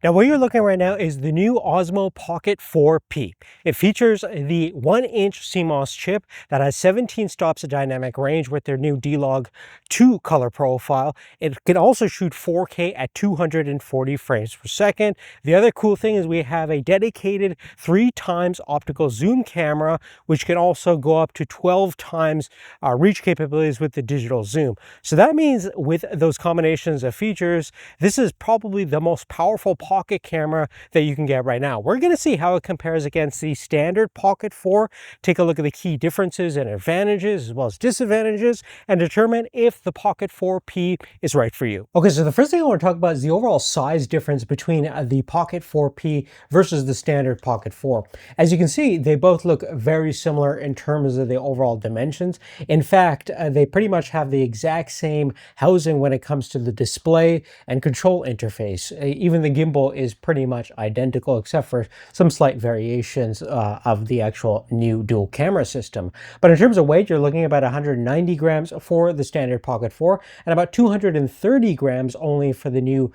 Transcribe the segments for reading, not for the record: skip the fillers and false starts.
Now what you're looking at right now is the new Osmo Pocket 4P. It features the 1-inch CMOS chip that has 17 stops of dynamic range with their new D-Log 2 color profile. It can also shoot 4K at 240 frames per second. The other cool thing is we have a dedicated 3 times optical zoom camera, which can also go up to 12 times reach capabilities with the digital zoom. So that means with those combinations of features, this is probably the most powerful pocket camera that you can get right now. We're going to see how it compares against the standard Pocket 4, take a look at the key differences and advantages as well as disadvantages, and determine if the Pocket 4P is right for you. Okay, so the first thing I want to talk about is the overall size difference between the Pocket 4P versus the standard Pocket 4. As you can see, they both look very similar in terms of the overall dimensions. In fact, they pretty much have the exact same housing when it comes to the display and control interface. Even the gimbal is pretty much identical except for some slight variations of the actual new dual camera system. But in terms of weight, you're looking at about 190 grams for the standard Pocket 4 and about 230 grams only for the new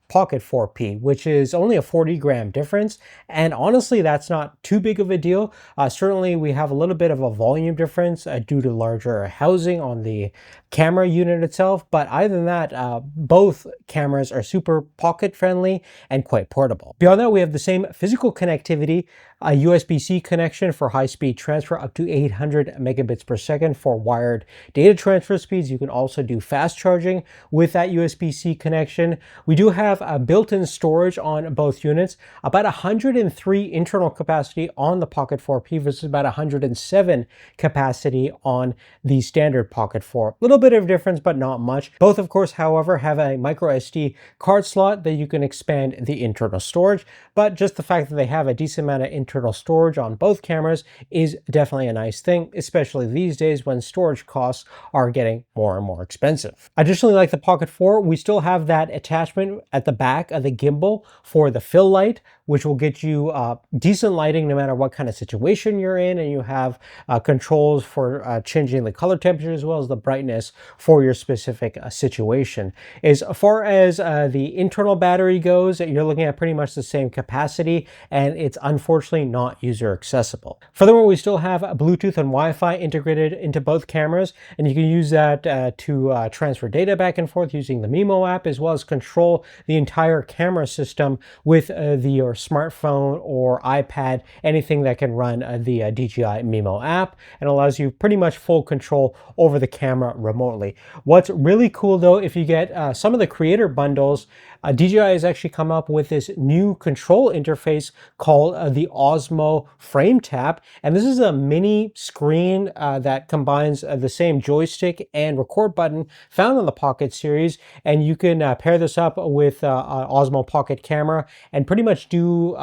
Pocket 4P, which is only a 40-gram difference. And honestly, that's not too big of a deal. Certainly, we have a little bit of a volume difference due to larger housing on the camera unit itself. But other than that, both cameras are super pocket friendly and quite portable. Beyond that, we have the same physical connectivity, a USB-C connection for high-speed transfer up to 800 megabits per second for wired data transfer speeds. You can also do fast charging with that USB-C connection. We do have a built-in storage on both units, about 103 internal capacity on the Pocket 4P versus about 107 capacity on the standard Pocket 4. A little bit of difference, but not much. Both, of course, however, have a micro SD card slot that you can expand the internal storage, but just the fact that they have a decent amount of internal storage on both cameras is definitely a nice thing, especially these days when storage costs are getting more and more expensive. Additionally, like the Pocket 4, we still have that attachment at the back of the gimbal for the fill light, which will get you decent lighting no matter what kind of situation you're in, and you have controls for changing the color temperature as well as the brightness for your specific situation. As far as the internal battery goes, you're looking at pretty much the same capacity, and it's unfortunately not user accessible. Furthermore, we still have Bluetooth and Wi-Fi integrated into both cameras, and you can use that to transfer data back and forth using the Mimo app, as well as control the entire camera system with your smartphone or iPad, anything that can run the DJI Mimo app, and allows you pretty much full control over the camera remotely. What's really cool though, if you get some of the creator bundles, DJI has actually come up with this new control interface called the Osmo Frame Tap, and this is a mini screen that combines the same joystick and record button found on the Pocket series, and you can pair this up with an Osmo Pocket camera and pretty much do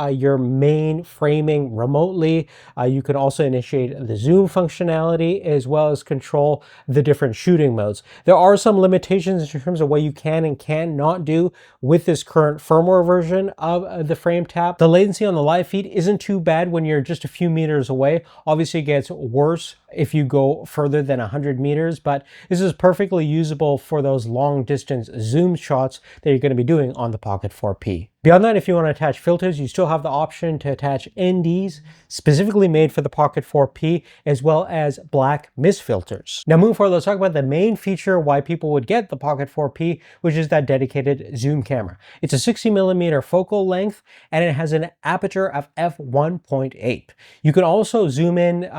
your main framing remotely. You can also initiate the zoom functionality as well as control the different shooting modes. There are some limitations in terms of what you can and cannot do with this current firmware version of the Frame Tap. The latency on the live feed isn't too bad when you're just a few meters away. Obviously, it gets worse if you go further than 100 meters, but this is perfectly usable for those long distance zoom shots that you're going to be doing on the Pocket 4P. Beyond that, if you want to attach filters, you still have the option to attach NDs specifically made for the Pocket 4P, as well as black mist filters. Now moving forward, let's talk about the main feature why people would get the Pocket 4P, which is that dedicated zoom camera. It's a 60mm focal length, and it has an aperture of f1.8. You can also zoom in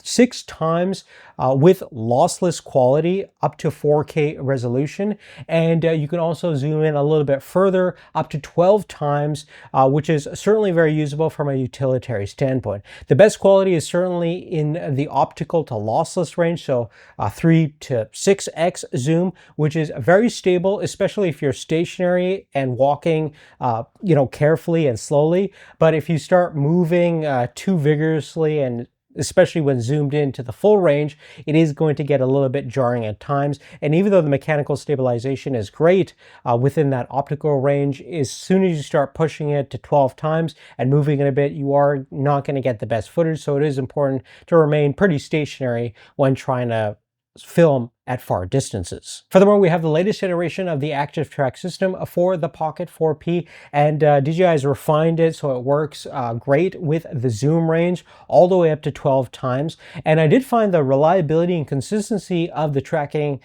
6 times with lossless quality up to 4K resolution, and you can also zoom in a little bit further up to 12 times, which is certainly very usable from a utilitarian standpoint. The best quality is certainly in the optical to lossless range, so 3 to 6x zoom, which is very stable, especially if you're stationary and walking carefully and slowly. But if you start moving too vigorously, and especially when zoomed into the full range, it is going to get a little bit jarring at times. And even though the mechanical stabilization is great within that optical range, as soon as you start pushing it to 12 times and moving it a bit, you are not going to get the best footage. So it is important to remain pretty stationary when trying to film at far distances. Furthermore, we have the latest generation of the active track system for the Pocket 4P, and DJI has refined it so it works great with the zoom range all the way up to 12 times. And I did find the reliability and consistency of the tracking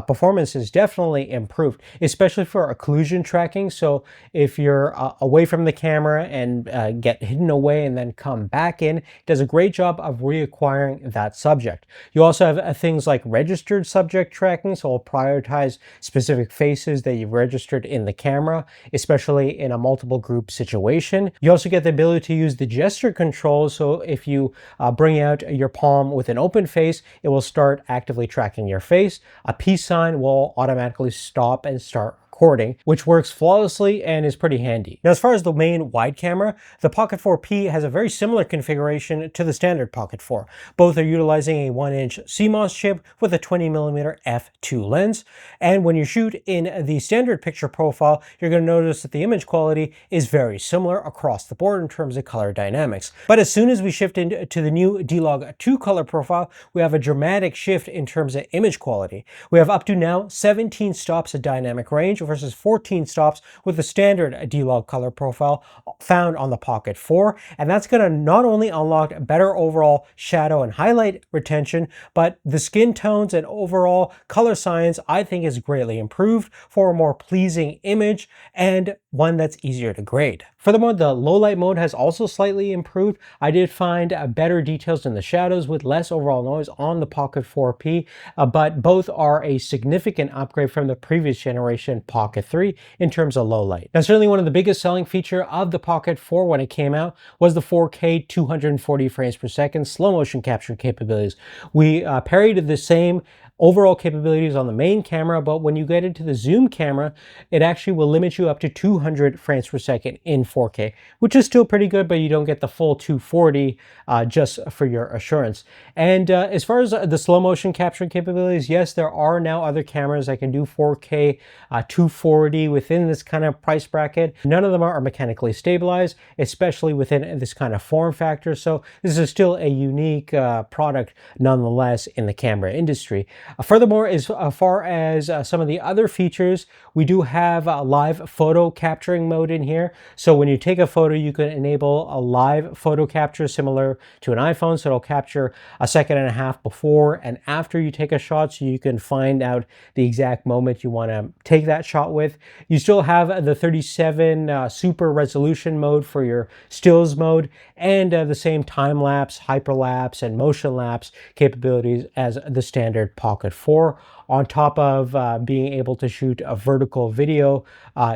performance is definitely improved, especially for occlusion tracking. So if you're away from the camera and get hidden away and then come back in, it does a great job of reacquiring that subject. You also have things like registered subject tracking, so it'll prioritize specific faces that you've registered in the camera, especially in a multiple group situation. You also get the ability to use the gesture control, so if you bring out your palm with an open face, it will start actively tracking your face. A peace sign will automatically stop and start recording, which works flawlessly and is pretty handy. Now, as far as the main wide camera, the Pocket 4P has a very similar configuration to the standard Pocket 4. Both are utilizing a 1-inch CMOS chip with a 20mm f2 lens. And when you shoot in the standard picture profile, you're going to notice that the image quality is very similar across the board in terms of color dynamics. But as soon as we shift into the new D-Log 2 color profile, we have a dramatic shift in terms of image quality. We have up to now 17 stops of dynamic range versus 14 stops with the standard D-Log color profile found on the Pocket 4. And that's going to not only unlock better overall shadow and highlight retention, but the skin tones and overall color science I think is greatly improved for a more pleasing image and one that's easier to grade. Furthermore, the low light mode has also slightly improved. I did find better details in the shadows with less overall noise on the Pocket 4P, but both are a significant upgrade from the previous generation Pocket 3 in terms of low light. Now, certainly one of the biggest selling feature of the Pocket 4 when it came out was the 4K 240 frames per second slow motion capture capabilities. We parried the same overall capabilities on the main camera, but when you get into the zoom camera, it actually will limit you up to 200 frames per second in 4K, which is still pretty good, but you don't get the full 240 just for your assurance. And as far as the slow motion capturing capabilities, yes, there are now other cameras that can do 4K 240 within this kind of price bracket. None of them are mechanically stabilized, especially within this kind of form factor. So this is still a unique product nonetheless in the camera industry. Furthermore, as far as some of the other features, we do have a live photo capturing mode in here. So when you take a photo, you can enable a live photo capture similar to an iPhone. So it'll capture a second and a half before and after you take a shot, so you can find out the exact moment you want to take that shot with. You still have the 37 super resolution mode for your stills mode, and the same time-lapse, hyperlapse, and motion lapse capabilities as the standard Pocket 4, on top of being able to shoot a vertical video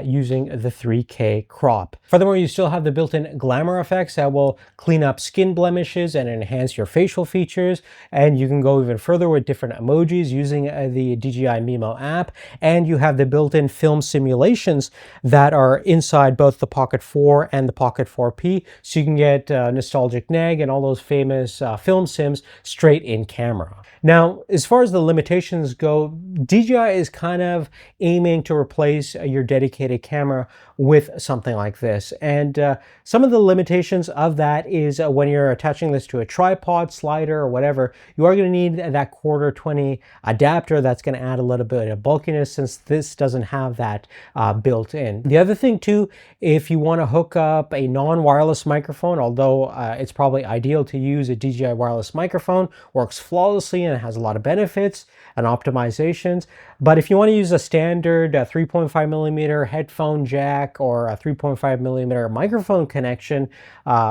using the 3K crop. Furthermore, you still have the built-in glamour effects that will clean up skin blemishes and enhance your facial features, and you can go even further with different emojis using the DJI Mimo app, and you have the built-in film simulations that are inside both the Pocket 4 and the Pocket 4P, so you can get nostalgic nag and all those famous film sims straight in camera. Now, as far as the limitations go, DJI is kind of aiming to replace your dedicated camera with something like this. And some of the limitations of that is when you're attaching this to a tripod, slider, or whatever, you are going to need that 1/4-20 adapter that's going to add a little bit of bulkiness, since this doesn't have that built in. The other thing too, if you want to hook up a non-wireless microphone, although it's probably ideal to use a DJI wireless microphone, works flawlessly and it has a lot of benefits and optimizations. But if you want to use a standard 3.5mm headphone jack or a 3.5mm microphone connection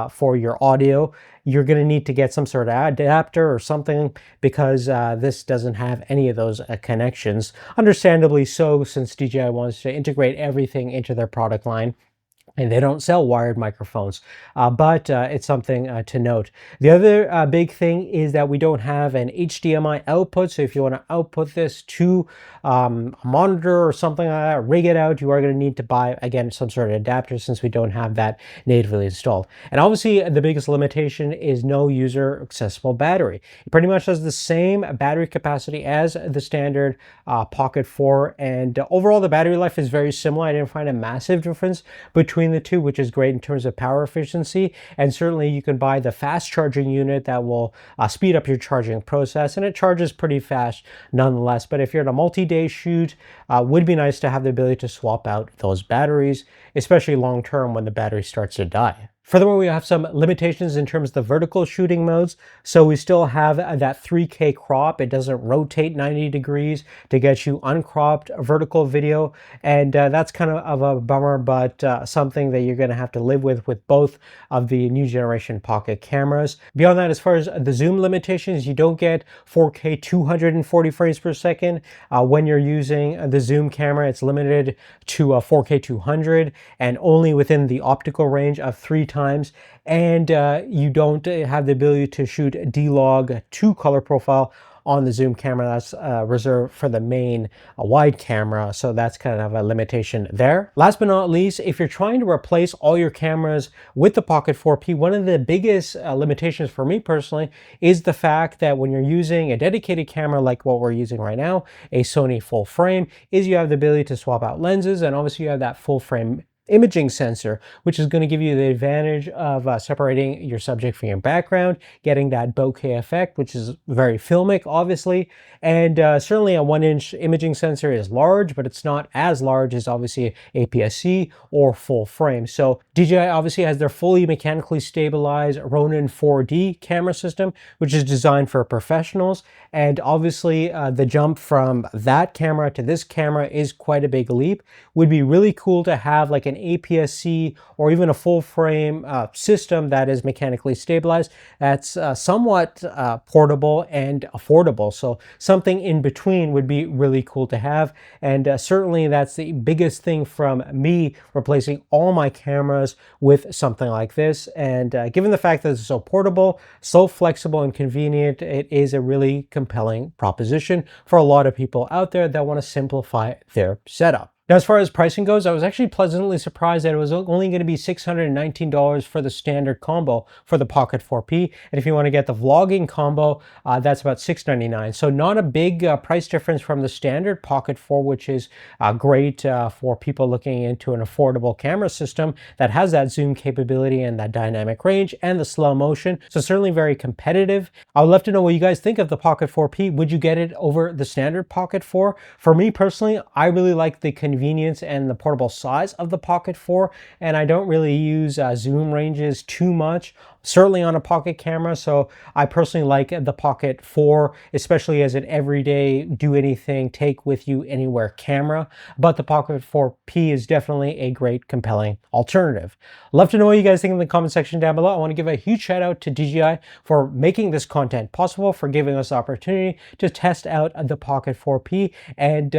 for your audio, you're going to need to get some sort of adapter or something, because this doesn't have any of those connections. Understandably so, since DJI wants to integrate everything into their product line. And they don't sell wired microphones, but it's something to note. The other big thing is that we don't have an HDMI output. So if you want to output this to a monitor or something like that, rig it out, you are going to need to buy, again, some sort of adapter, since we don't have that natively installed. And obviously, the biggest limitation is no user accessible battery. It pretty much has the same battery capacity as the standard Pocket 4. And overall, the battery life is very similar. I didn't find a massive difference between between the two, which is great in terms of power efficiency. And certainly you can buy the fast charging unit that will speed up your charging process, and it charges pretty fast nonetheless. But if you're at a multi-day shoot, would be nice to have the ability to swap out those batteries, especially long term when the battery starts to die. Furthermore, we have some limitations in terms of the vertical shooting modes. So we still have that 3K crop. It doesn't rotate 90 degrees to get you uncropped vertical video. And that's kind of a bummer, but something that you're going to have to live with both of the new generation Pocket cameras. Beyond that, as far as the zoom limitations, you don't get 4K 240 frames per second. When you're using the zoom camera, it's limited to 4K 200 and only within the optical range of 3 times. And you don't have the ability to shoot D-Log 2 color profile on the zoom camera. That's reserved for the main wide camera, so that's kind of a limitation there. Last but not least, if you're trying to replace all your cameras with the Pocket 4P, one of the biggest limitations for me personally is the fact that when you're using a dedicated camera like what we're using right now, a Sony full frame, is you have the ability to swap out lenses, and obviously you have that full frame imaging sensor, which is going to give you the advantage of separating your subject from your background, getting that bokeh effect, which is very filmic, obviously. And certainly a 1-inch imaging sensor is large, but it's not as large as obviously APS-C or full frame. So DJI obviously has their fully mechanically stabilized Ronin 4D camera system, which is designed for professionals. And obviously the jump from that camera to this camera is quite a big leap. Would be really cool to have like an APS-C or even a full frame system that is mechanically stabilized, that's somewhat portable and affordable. So something in between would be really cool to have. And certainly that's the biggest thing from me replacing all my cameras with something like this. And given the fact that it's so portable, so flexible and convenient, it is a really compelling proposition for a lot of people out there that want to simplify their setup. Now, as far as pricing goes, I was actually pleasantly surprised that it was only going to be $619 for the standard combo for the Pocket 4P. And if you want to get the vlogging combo, that's about $699. So not a big price difference from the standard Pocket 4, which is great for people looking into an affordable camera system that has that zoom capability and that dynamic range and the slow motion. So certainly very competitive. I would love to know what you guys think of the Pocket 4P. Would you get it over the standard Pocket 4? For me personally, I really like the convenience and the portable size of the Pocket 4, and I don't really use zoom ranges too much, certainly on a pocket camera. So I personally like the Pocket 4, especially as an everyday do anything, take with you anywhere camera. But the Pocket 4P is definitely a great, compelling alternative. Love to know what you guys think in the comment section down below. I want to give a huge shout out to DJI for making this content possible, for giving us the opportunity to test out the Pocket 4P, and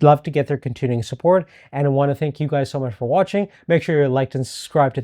love to get their continuing support. And I want to thank you guys so much for watching. Make sure you're liked and subscribed to